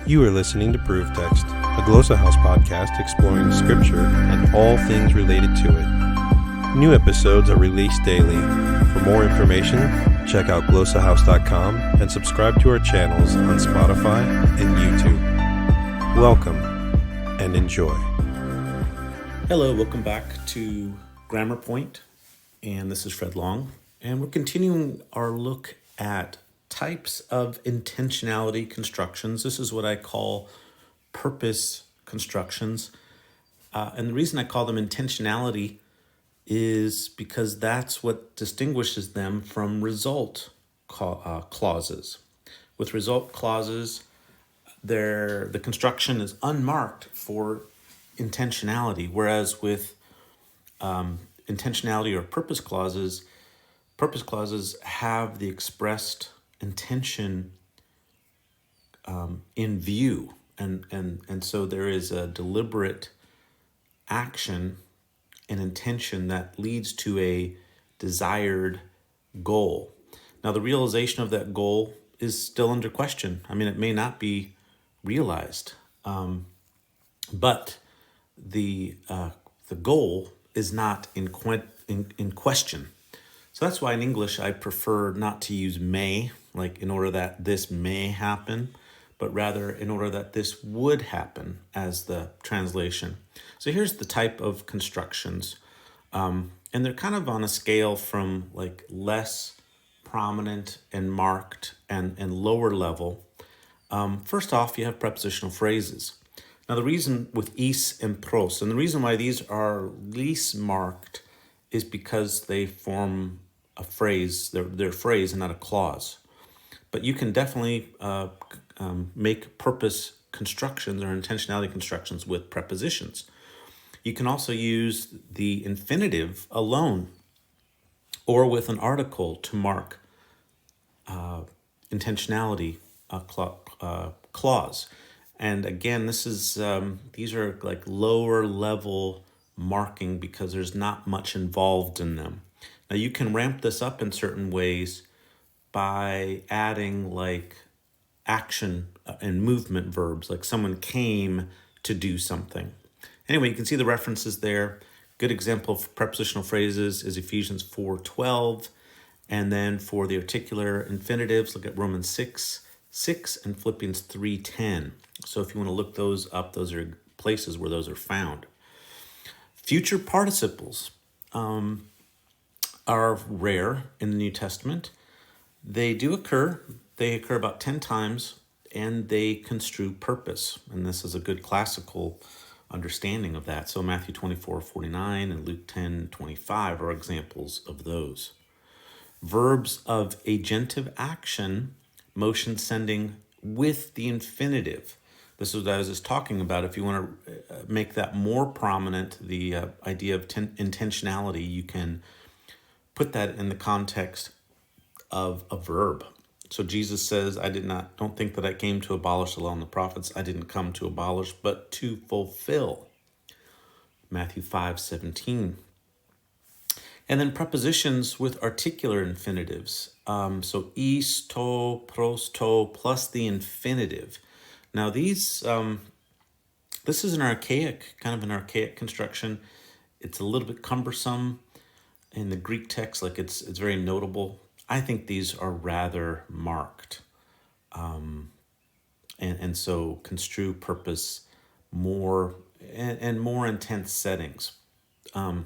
You are listening to Proof Text, a Glossa House podcast exploring Scripture and all things related to it. New episodes are released daily. For more information, check out glossahouse.com and subscribe to our channels on Spotify and YouTube. Welcome and enjoy. Hello, welcome back to GrammarPoint, and this is Fred Long, and we're continuing our look at types of intentionality constructions. This is what I call purpose constructions, and the reason I call them intentionality is because that's what distinguishes them from result clauses. With result clauses, the construction is unmarked for intentionality, whereas with intentionality or purpose clauses have the expressed intention in view, and so there is a deliberate action and intention that leads to a desired goal. Now, the realization of that goal is still under question. I mean, it may not be realized, but the goal is not in question. So that's why in English I prefer not to use may, like in order that this may happen, but rather in order that this would happen as the translation. So here's the type of constructions, and they're kind of on a scale from like less prominent and marked and lower level. First off, you have prepositional phrases. Now the reason with is and pros, and the reason why these are least marked is because they form a phrase, they're a phrase and not a clause. But you can definitely make purpose constructions or intentionality constructions with prepositions. You can also use the infinitive alone or with an article to mark intentionality clause. And again, this is these are like lower level marking because there's not much involved in them. Now you can ramp this up in certain ways by adding like action and movement verbs, like someone came to do something. Anyway, you can see the references there. Good example of prepositional phrases is Ephesians 4:12. And then for the articular infinitives, look at Romans 6:6 and Philippians 3:10. So if you want to look those up, those are places where those are found. Future participles are rare in the New Testament. They do occur. They occur about 10 times, and they construe purpose. And this is a good classical understanding of that. So Matthew 24:49 and Luke 10:25 are examples of those. Verbs of agentive action, motion sending with the infinitive. This is what I was just talking about. If you want to make that more prominent, the idea of intentionality, you can put that in the context of a verb. So Jesus says, don't think that I came to abolish the law and the prophets. I didn't come to abolish, but to fulfill. Matthew 5:17. And then prepositions with articular infinitives. So is, to, pros, to, plus the infinitive. Now these, this is kind of an archaic construction. It's a little bit cumbersome in the Greek text, like it's very notable. I think these are rather marked. And so construe purpose more and more intense settings. Then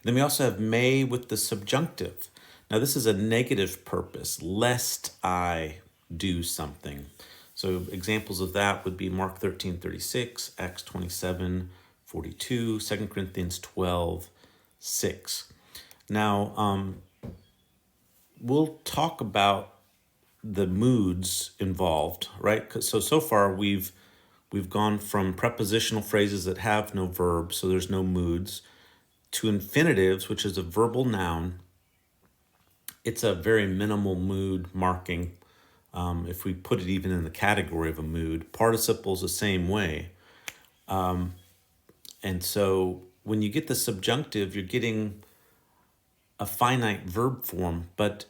we also have may with the subjunctive. Now this is a negative purpose, lest I do something. So examples of that would be Mark 13:36, Acts 27:42, 2 Corinthians 12:6. Now, we'll talk about the moods involved, right? So far we've gone from prepositional phrases that have no verbs, so there's no moods, to infinitives, which is a verbal noun. It's a very minimal mood marking. If we put it even in the category of a mood, participles the same way. And so when you get the subjunctive, you're getting a finite verb form, but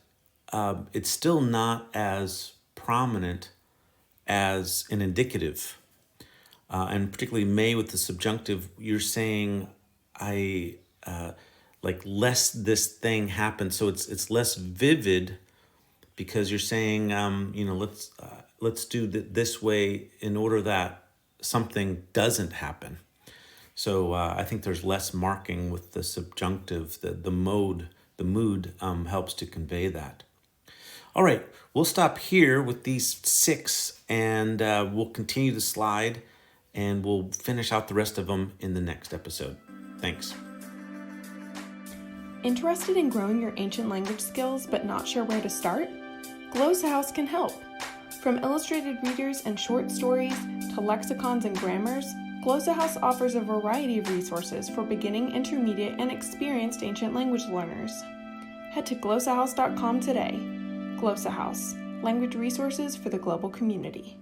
it's still not as prominent as an indicative. And particularly may with the subjunctive, you're saying, I like lest this thing happen. So it's less vivid because you're saying, let's do this way in order that something doesn't happen. So I think there's less marking with the subjunctive. The mood helps to convey that. All right, we'll stop here with these 6, and we'll continue the slide, and we'll finish out the rest of them in the next episode. Thanks. Interested in growing your ancient language skills but not sure where to start? Glossa House can help. From illustrated readers and short stories to lexicons and grammars, Glossa House offers a variety of resources for beginning, intermediate, and experienced ancient language learners. Head to glossahouse.com today. Glossa House, language resources for the global community.